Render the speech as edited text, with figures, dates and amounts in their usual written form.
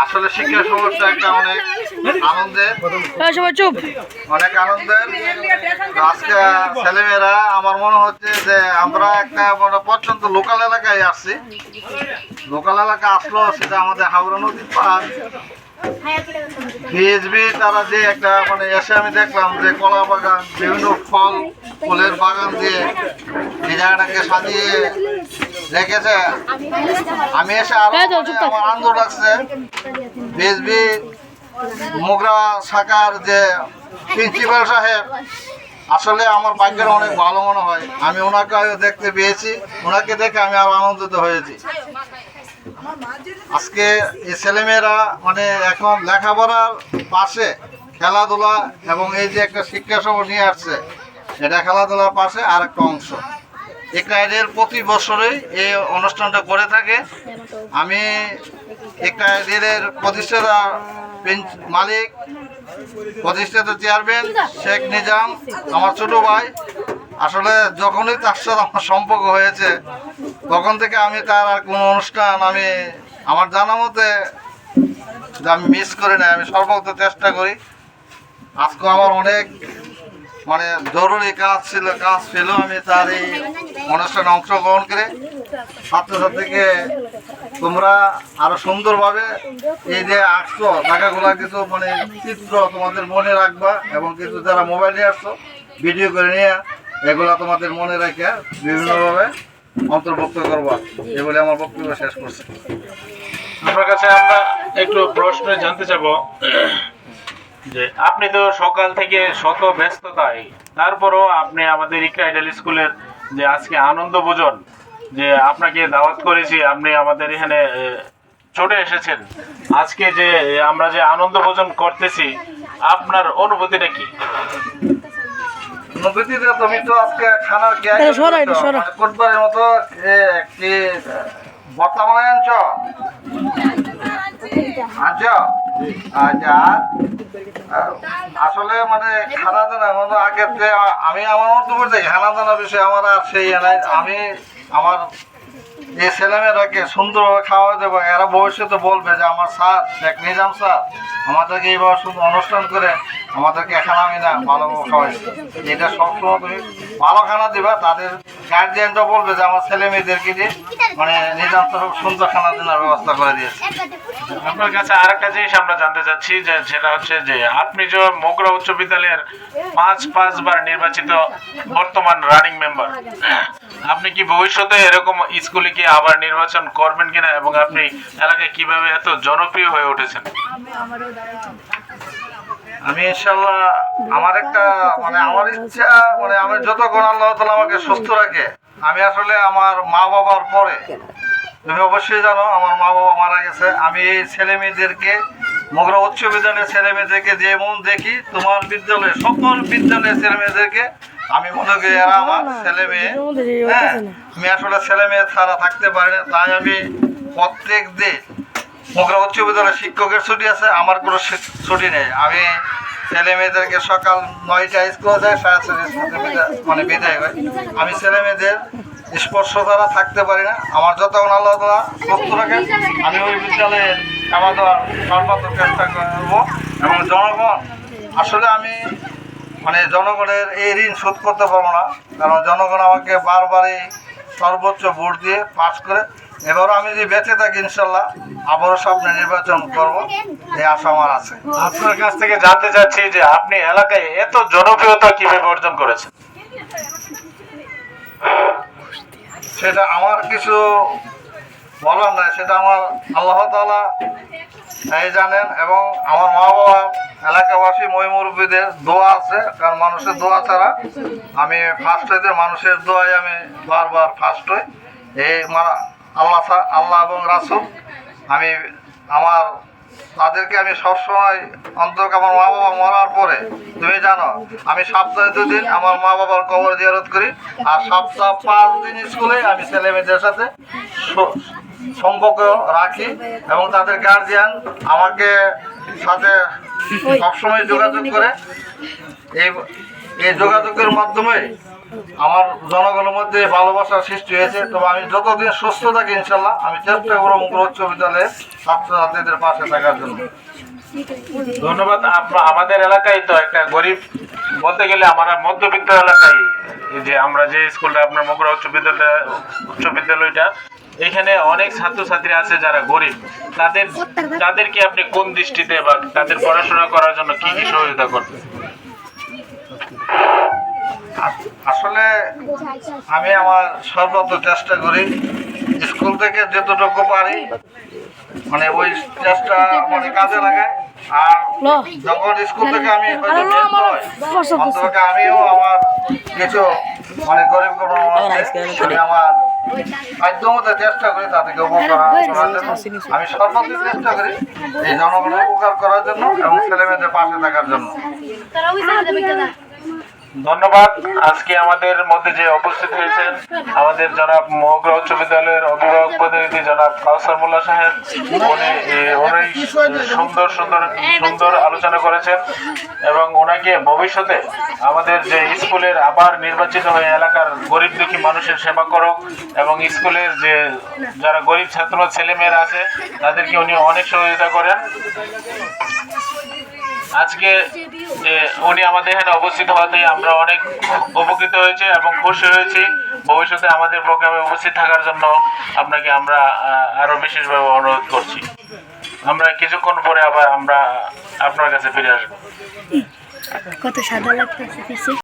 আসলে শিক্ষা সমস্যা একটা অনেক আনন্দের আজকে ছেলেমেয়েরা আমার মনে হচ্ছে যে আমরা একটা মানে প্রত্যন্ত লোকাল এলাকায় আসছি। লোকাল এলাকা আসলো সেটা আমাদের হাওড়া নদীর পার বিএসবি তারা যে একটা মানে এসে আমি দেখলাম যে কলা বাগান বিভিন্ন ফল ফুলের বাগান দিয়ে এই জায়গাটাকে সাজিয়ে রেখেছে। আমি এসে আরো আমার আনন্দ লাগছে। বিএসবি মোগরা শাখার যে প্রিন্সিপাল সাহেব আসলে আমার ভাগ্যের অনেক ভালো মনে হয়। আমি ওনাকে দেখতে পেয়েছি, ওনাকে দেখে আমি আরো আনন্দিত হয়েছি। আজকে এই ছেলেমেয়েরা মানে এখন লেখাপড়ার পাশে খেলাধুলা এবং এই যে একটা শিক্ষা সফর নিয়ে আসছে, এটা খেলাধুলার পাশে আর একটা অংশ। এর প্রতি বছরই এই অনুষ্ঠানটা করে থাকে। আমি এর প্রতিষ্ঠাতা মালিক, প্রতিষ্ঠাতা চেয়ারম্যান শেখ নিজাম আমার ছোট ভাই। আসলে যখনই তার সাথে আমার সম্পর্ক হয়েছে তখন থেকে আমি তার আর কোনো অনুষ্ঠান আমি আমার জানা মতে আমি মিস করি না। আমি সর্বত চেষ্টা করি। আজকে আমার অনেক মানে জরুরি কাজ ছিল আমি তার এই অনুষ্ঠানে অংশগ্রহণ করে ছাত্রছাত্রীকে তোমরা আরো সুন্দরভাবে এই যে আসছো জায়গাগুলো কিছু মানে চিত্র তোমাদের মনে রাখবা এবং কিছু যারা মোবাইলে আসছো ভিডিও করে নিয়ে এগুলা তোমাদের মনে রেখে বিভিন্নভাবে অন্তর্ভুক্ত করবা। এই বলে আমার বক্তব্য শেষ করছি। আপনার কাছে আমরা একটু প্রশ্ন জানতে চাবো যে আপনি তো সকাল থেকে শত ব্যস্ততায়, তারপরও আপনি আমাদের ইকরা আইডাল স্কুলের যে আজকে আনন্দ ভোজন যে আপনাকে দাওয়াত করেছি, আপনি আমাদের এখানে চলে এসেছেন। আজকে যে আমরা যে আনন্দ ভোজন করতেছি, আপনার অনুভূতিটা কি? তুমি তো আজকে খানার কোটবারের মতো একটি বর্তমানে আনছো আসলে মানে খানা দানা মানে আগের যে আমি আমার মতো বলছি খানা দানা বিষয়ে আমার আর সেই নাই। আমি আমার এই ছেলেমেয়েরাকে সুন্দরভাবে খাওয়া দেবো। এরা ভবিষ্যতে বলবে যে আমার স্যার শেখ নিজাম স্যার আমাদেরকে এইভাবে সুন্দর অনুষ্ঠান করে আমাদেরকে খানা মিনা ভালোভাবে খাওয়াইছে। এটা সবসময় তুমি ভালো খানা দিবা, তাদের গার্জিয়ানটা বলবে যে আমার ছেলে মেয়েদেরকে দিয়ে মানে নিজাম স্যার সুন্দর খানা দেওয়ার ব্যবস্থা করে দিয়েছে। আপনার কাছে আর একটা জিনিস আমরা জানতে চাচ্ছি যে সেটা হচ্ছে যে আপনি যে মোগরা উচ্চ বিদ্যালয়ের পাঁচবার নির্বাচিত বর্তমান রানিং মেম্বার, আপনি কি ভবিষ্যতে এরকম স্কুলে কি আবার নির্বাচন করবেন কিনা এবং আপনি এলাকায় কিভাবে এত জনপ্রিয় হয়ে উঠেছেন? আমি ইনশাল্লাহ আমার একটা মানে আমার ইচ্ছা মানে আমি যতক্ষণ আল্লাহ তাআলা আমাকে সুস্থ রাখে, আমি আসলে আমার মা বাবার পরে তুমি অবশ্যই জানো আমার মা বাবা মারা গেছে। আমি এই ছেলে মেয়েদেরকে মোগরা উচ্চ বিদ্যালয়ের ছেলে মেয়েদেরকে যেমন দেখি তোমার বিদ্যালয়ে সকল বিদ্যালয়ের ছেলে মেয়েদেরকে আমি মনে করি এরা আমার ছেলে মেয়ে। হ্যাঁ, আমি আসলে ছেলে মেয়ে ছাড়া থাকতে পারি না। তাই আমি প্রত্যেক দিন মোগরা উচ্চ বিদ্যালয়ের শিক্ষকের ছুটি আছে, আমার কোনো ছুটি নেই। আমি ছেলে মেয়েদেরকে সকাল 9টায় স্কুলে যায়, 6:30 মানে বিদায় হয়। আমি ছেলে মেয়েদের স্পর্শ দ্বারা থাকতে পারি না। আমার যতক্ষণ আল্লাহ তাআলা সুস্থ রাখেন আমি ওই বিদ্যালয়ে খাওয়া দাওয়ার সর্বাত্মক চেষ্টা করবো। এবং জনগণ আসলে আমি মানে জনগণের এই ঋণ শোধ করতে পারবো না, কারণ জনগণ আমাকে বারবারই সর্বোচ্চ ভোট দিয়ে পাস করে। এবারও আমি যদি বেঁচে থাকি ইনশাল্লাহ আবারও সামনে নির্বাচন করবো, এই আশা আমার আছে। আপনার কাছ থেকে জানতে চাচ্ছি যে আপনি এলাকায় এত জনপ্রিয়তা কিভাবে অর্জন করেছেন? সেটা আমার কিছু বলার নাই, সেটা আমার আল্লাহ তাআলা এই জানেন এবং আমার মা বাবা এলাকাবাসী মই মুরব্বীদের দোয়া আছে। কারণ মানুষের দোয়া ছাড়া আমি ফার্স্ট হইতে মানুষের দোয়ায় আমি বারবার ফার্স্ট হই। এই আল্লাহ এবং রাসূল আমি আমার তাদেরকে আমি সবসময় অন্তত আমার মা বাবা মরার পরে তুমি জানো আমি সপ্তাহে 2 দিন আমার মা বাবার কবর জিয়ারত করি, আর সপ্তাহে 5 দিন স্কুলে আমি ছেলে মেয়েদের সাথে সম্পর্ক রাখি এবং তাদের গার্জিয়ান আমাকে সাথে সবসময় যোগাযোগ করে। এই যোগাযোগের মাধ্যমে আমার জনগণের মধ্যে ভালোবাসার সৃষ্টি হয়েছে। তবে আমি যতদিন সুস্থ থাকি ইনশাল্লাহ আমি চেষ্টা করবো মুকুল উচ্চ বিদ্যালয়ের ছাত্রছাত্রীদের পাশে থাকার জন্য। ধন্যবাদ। আমাদের এলাকায় তো একটা গরিব বলতে গেলে আমরা মধ্যবিত্ত এলাকায়, এই যে আমরা যে স্কুলটা আপনার মকুড়া উচ্চ বিদ্যালয়টা, এখানে অনেক ছাত্রছাত্রী আছে যারা গরিব। তাদেরকে আপনি কোন দৃষ্টিতে বা তাদের পড়াশোনা করার জন্য কি কি সহায়তা করবেন? আসলে আমি আমার সর্বত্র চেষ্টা করি স্কুল থেকে যতটুকু পারি মানে ওই চেষ্টা মানে কাজে লাগাই। আর যখন স্কুল থেকে আমি হয়তো বের হই অন্তত আমিও আমার কিছু মানে গরিব আমি আমার মাধ্যমতে চেষ্টা করি তাদেরকে উপকার করার জন্য। আমি সর্বত্র চেষ্টা করি এই জনগণের উপকার করার জন্য এবং ছেলেমেয়েদের পাশে থাকার জন্য। ধন্যবাদ। আজকে আমাদের মধ্যে যে উপস্থিত হয়েছেন আমাদের জনাব মকুড়া উচ্চ বিদ্যালয়ের অভিভাবক প্রতিনিধি জনাব কাউসার মোল্লা সাহেব, উনি সুন্দর আলোচনা করেছেন এবং ওনাকে ভবিষ্যতে আমাদের যে স্কুলের আবার নির্বাচিত হয়ে এলাকার গরিব দুঃখী মানুষের সেবা করুক এবং স্কুলের যে যারা গরিব ছাত্র ছেলেমেয়েরা আছে তাদেরকে উনি অনেক সহযোগিতা করেন। আজকে উনি আমাদের এখানে উপস্থিত হওয়াতে আমরা অনেক উপকৃত হয়েছি এবং খুশি হয়েছি। ভবিষ্যতে আমাদের প্রোগ্রামে উপস্থিত থাকার জন্য আপনাকে আমরা আরো বিশেষভাবে অনুরোধ করছি। আমরা কিছুক্ষণ পরে আবার আমরা আপনার কাছে ফিরে আসবো। কত সাদা লাগতেছে।